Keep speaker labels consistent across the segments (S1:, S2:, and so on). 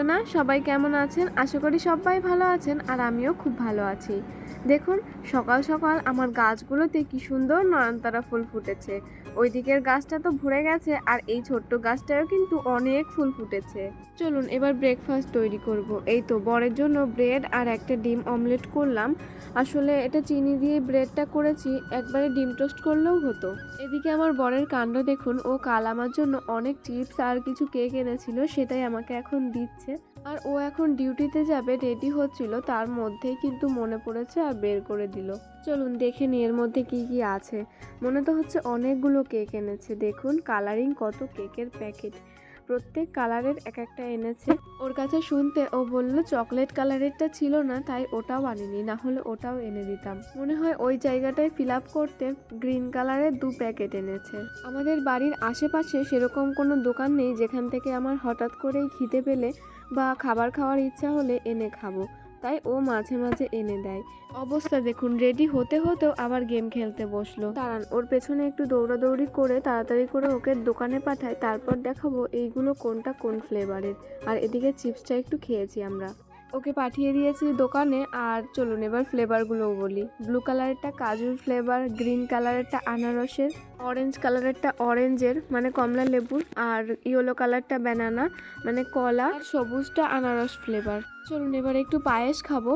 S1: সোনা, সবাই কেমন আছেন? আশা করি সবাই ভালো আছেন আর আমিও খুব ভালো আছি। দেখুন, সকাল সকাল আমার গাছগুলোতে কি সুন্দর নয়নতারা ফুল ফুটেছে। ওই দিকের গাছটা তো ভরে গেছে আর এই ছোট্ট গাছটায়ও কিন্তু অনেক ফুল ফুটেছে। চলুন এবার ব্রেকফাস্ট তৈরি করব। এই তো বরের জন্য ব্রেড আর একটা ডিম অমলেট করলাম। আসলে এটা চিনি দিয়ে ব্রেডটা করেছি, একবারে ডিম টোস্ট করলেও হতো। এদিকে আমার বরের কাণ্ড দেখুন, ও কাল আমার জন্য অনেক চিপস আর কিছু কেক এনেছিল, সেটাই আমাকে এখন দিচ্ছে। আর ও এখন ডিউটিতে যাবে, রেডি হচ্ছিল, তার মধ্যেই কিন্তু মনে পড়েছে আর বের করে দিল। চলুন দেখে নি এর মধ্যে কি কি আছে। মনে তো হচ্ছে অনেকগুলো কেক এনেছে। দেখুন কালারিং কত কেকের প্যাকেট, প্রত্যেক কালারের এক একটা এনেছে। ওর কাছে শুনতে ও বলল চকলেট কালারেরটা ছিল না, তাই ওটাও আনিনি, না হলে ওটাও এনে দিতাম। মনে হয় ওই জায়গাটায় ফিল আপ করতে গ্রিন কালারের 2 প্যাকেট এনেছে। আমাদের বাড়ির আশেপাশে সেরকম কোনো দোকান নেই যেখান থেকে আমার হঠাৎ করেই খিদে পেলে বা খাবার খাওয়ার ইচ্ছা হলে এনে খাবো, তাই ও মাঝে মাঝে এনে দেয়। অবস্থা দেখুন, রেডি হতে হতেও আবার গেম খেলতে বসলো। দাঁড়ান, ওর পেছনে একটু দৌড়াদৌড়ি করে তাড়াতাড়ি করে ওকে দোকানে পাঠায়, তারপর দেখাবো এইগুলো কোনটা কোন ফ্লেভারের। আর এদিকে চিপসটা একটু খেয়েছি আমরা। ওকে পাঠিয়ে দিয়েছি দোকানে। আর চলুন এবার ফ্লেভারগুলোও বলি। ব্লু কালারেরটা কাজুর ফ্লেভার, গ্রিন কালারেরটা আনারসের, অরেঞ্জ কালারেরটা অরেঞ্জের মানে কমলা লেবুর, আর ইয়েলো কালারটা ব্যানানা মানে কলা, আর সবুজটা আনারস ফ্লেভার। চলুন এবার একটু পায়েস খাবো।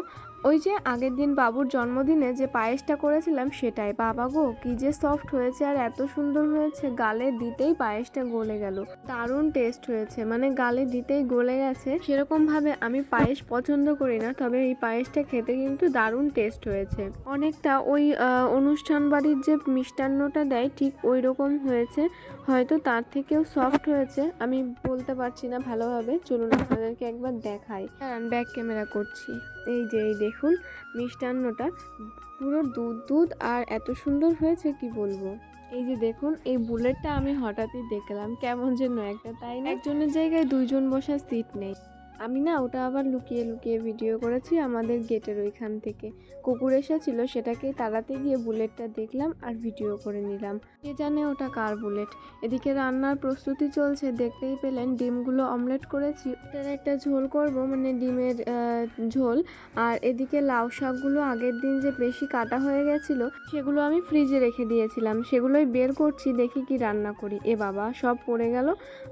S1: ওই যে আগের দিন বাবুর জন্মদিনে যে পায়েসটা করেছিলাম সেটাই। বাবা গো, কি যে সফট হয়েছে আর এত সুন্দর হয়েছে, গালে দিতেই পায়েসটা গলে গেল। দারুণ টেস্ট হয়েছে, মানে গালে দিতেই গলে গেছে। সেরকম ভাবে আমি পায়েস পছন্দ করি না, তবে এই পায়েসটা খেতে কিন্তু দারুণ টেস্ট হয়েছে। অনেকটা ওই অনুষ্ঠান বাড়ির যে মিষ্টান্নটা দেয় ঠিক ওই রকম হয়েছে, হয়তো তার থেকেও সফট হয়েছে, আমি বলতে পারছি না ভালোভাবে। চলুন আপনাদেরকে একবার দেখাই, ব্যাক ক্যামেরা করছি। এই যে এই দেখুন মিষ্টান্নটা পুরো দুধ দুধ আর এত সুন্দর হয়েছে কি বলবো। এই যে দেখুন, এই বুলেটটা আমি হঠাৎই দেখলাম, কেমন যেন একটা, তাই না? একজনের জায়গায় দুইজন বসার সিট নেই। আমি না ওটা আবার লুকিয়ে লুকিয়ে ভিডিও করেছি আমাদের গেটের ওইখান থেকে। কুকুর এসেছিল, সেটাকে তাড়াতে গিয়ে বুলেটটা দেখলাম আর ভিডিও করে নিলাম। কে জানে ওটা কার বুলেট। এদিকে রান্নার প্রস্তুতি চলছে, দেখতেই পেলেন ডিমগুলো অমলেট করেছি। ওটার একটা ঝোল করব, মানে ডিমের ঝোল। আর এদিকে লাউ শাকগুলো আগের দিন যে বেশি কাটা হয়ে গেছিল, সেগুলো আমি ফ্রিজে রেখে দিয়েছিলাম, সেগুলোই বের করছি, দেখি কি রান্না করি। এ বাবা, সব পড়ে গেল।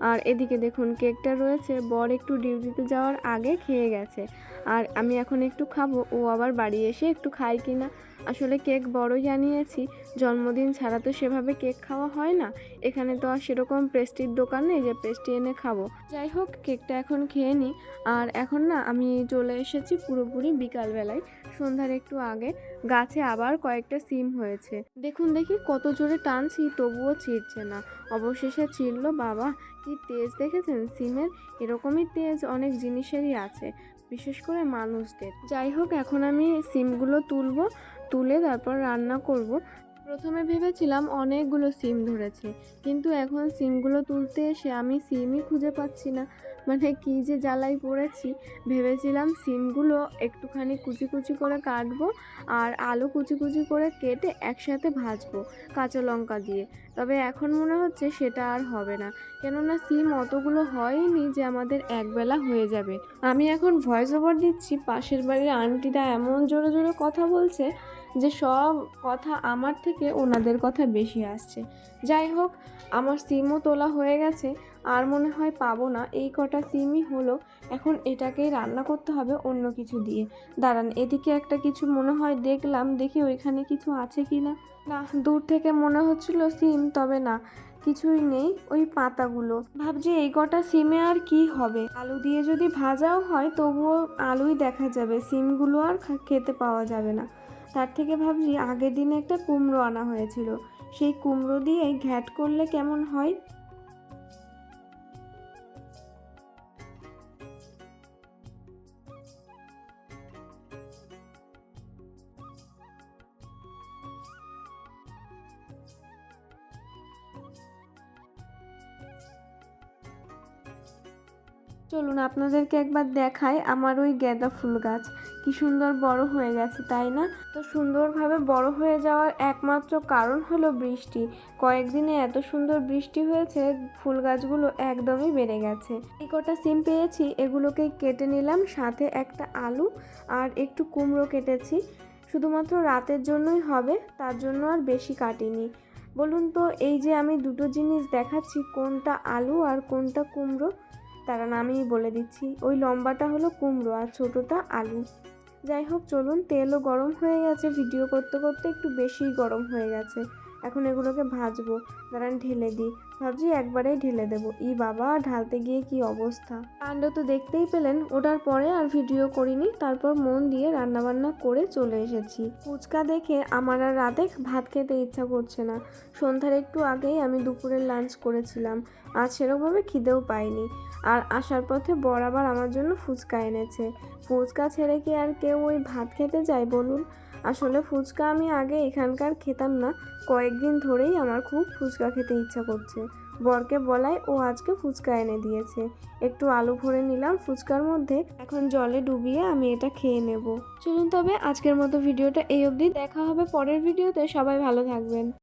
S1: আর এদিকে দেখুন কেকটা রয়েছে, বর একটু ডিউটিতে যাওয়ার আগে খেয়ে গেছে, আর আমি এখন একটু খাবো, ও আবার বাড়ি এসে একটু খাই কিনা। আসলে কেক বড়ই আনিয়েছি, জন্মদিন ছাড়া তো সেভাবে কেক খাওয়া হয় না। এখানে তো আর সেরকম পেস্ট্রির দোকান নেই যে পেস্ট্রি এনে খাবো। যাই হোক, কেকটা এখন খেয়ে নিই। আর এখন না আমি চলে এসেছি পুরোপুরি বিকালবেলায়, সন্ধ্যার একটু আগে। গাছে আবার কয়েকটা সিম হয়েছে, দেখুন দেখি কত জোরে টানছি তবুও ছিঁড়ছে না। অবশেষে ছিঁড়লো। বাবা, কি তেজ দেখেছেন সিমের? এরকমই তেজ অনেক জিনিসেরই আছে, বিশেষ করে মানুষদের। যাই হোক, এখন আমি সিমগুলো তুলে তারপর রান্না করব। প্রথমে ভেবেছিলাম অনেকগুলো সিম ধরেছে, কিন্তু এখন সিমগুলো তুলতে এসে আমি সিমই খুঁজে পাচ্ছি না। মানে কি যে জ্বালাই পড়েছি। ভেবেছিলাম সিমগুলো একটুখানি কুচি কুচি করে কাটবো আর আলু কুচি কুচি করে কেটে একসাথে ভাজবো কাঁচা লঙ্কা দিয়ে, তবে এখন মনে হচ্ছে সেটা আর হবে না, কেননা সিম অতগুলো হয়নি যে আমাদের একবেলা হয়ে যাবে। আমি এখন ভয়েস ওভার দিচ্ছি, পাশের বাড়ির আন্টিরা এমন জোরে জোরে কথা বলছে যে সব কথা আমার থেকে ওনাদের কথা বেশি আসছে। যাই হোক, আমার সিমও তোলা হয়ে গেছে, আর মনে হয় পাবো না, এই কটা সিমই হলো। এখন এটাকেই রান্না করতে হবে অন্য কিছু দিয়ে। দাঁড়ান, এদিকে একটা কিছু মনে হয় দেখলাম, দেখি ওইখানে কিছু আছে কি না। না, দূর থেকে মনে হচ্ছিল সিম, তবে না, কিছুই নেই, ওই পাতাগুলো। ভাবছি এই কটা সিমে আর কি হবে, আলু দিয়ে যদি ভাজাও হয় তবুও আলুই দেখা যাবে, সিমগুলো আর খেতে পাওয়া যাবে না। তার থেকে ভাবছি আগের দিনে একটা কুমড়ো আনা হয়েছিল, সেই কুমড়ো দিয়ে ঘ্যাট করলে কেমন হয়। চলুন আপনাদেরকে একবার দেখাই আমার ওই গাঁদা ফুল গাছ, কি সুন্দর বড় হয়ে গেছে, তাই না? তো সুন্দরভাবে বড় হয়ে যাওয়ার একমাত্র কারণ হলো বৃষ্টি। কয়েকদিনে এত সুন্দর বৃষ্টি হয়েছে, ফুল গাছগুলো একদমই বেড়ে গেছে। এই কটা সিম পেয়েছি, এগুলোকে কেটে নিলাম, সাথে একটা আলু আর একটু কুমড়ো কেটেছি। শুধুমাত্র রাতের জন্যই হবে, তার জন্য আর বেশি কাটিনি। বলুন তো, এই যে আমি দুটো জিনিস দেখাচ্ছি, কোনটা আলু আর কোনটা কুমড়ো? দাঁড়ান আমিই বলে দিচ্ছি। ওই লম্বাটা হলো কুমড়ো আর ছোটোটা আলু। যাই হোক, চলুন, তেলও গরম হয়ে গেছে, ভিডিও করতে করতে একটু বেশিই গরম হয়ে গেছে। এখন এগুলোকে ভাজবো। দাঁড়ান ঢেলে দিই, ভাবছি একবারেই ঢেলে দেবো। বাবা, ঢালতে গিয়ে কি অবস্থা! কাণ্ড তো দেখতেই পেলেন। ওটার পরে আর ভিডিও করিনি, তারপর মন দিয়ে রান্নাবান্না করে চলে এসেছি। ফুচকা দেখে আমার আর রাতে ভাত খেতে ইচ্ছা করছে না। সন্ধ্যার একটু আগেই আমি দুপুরের লাঞ্চ করেছিলাম, আজ সেরকমভাবে খিদেও পাইনি। আর আসার পথে বর আবার আমার জন্য ফুচকা এনেছে। ফুচকা ছেড়ে কি আর কেউ ওই ভাত খেতে যায় বলুন? আসলে ফুচকা আমি আগে এখানকার খেতাম না, কয়েকদিন ধরেই আমার খুব ফুচকা খেতে ইচ্ছা করছে। বরকে বলাই ও আজকে ফুচকা এনে দিয়েছে। একটু আলু ভরে নিলাম ফুচকার মধ্যে, এখন জলে ডুবিয়ে আমি এটা খেয়ে নেব। চলুন তবে আজকের মতো ভিডিওটা এই অবধি, দেখা হবে পরের ভিডিওতে। সবাই ভালো থাকবেন।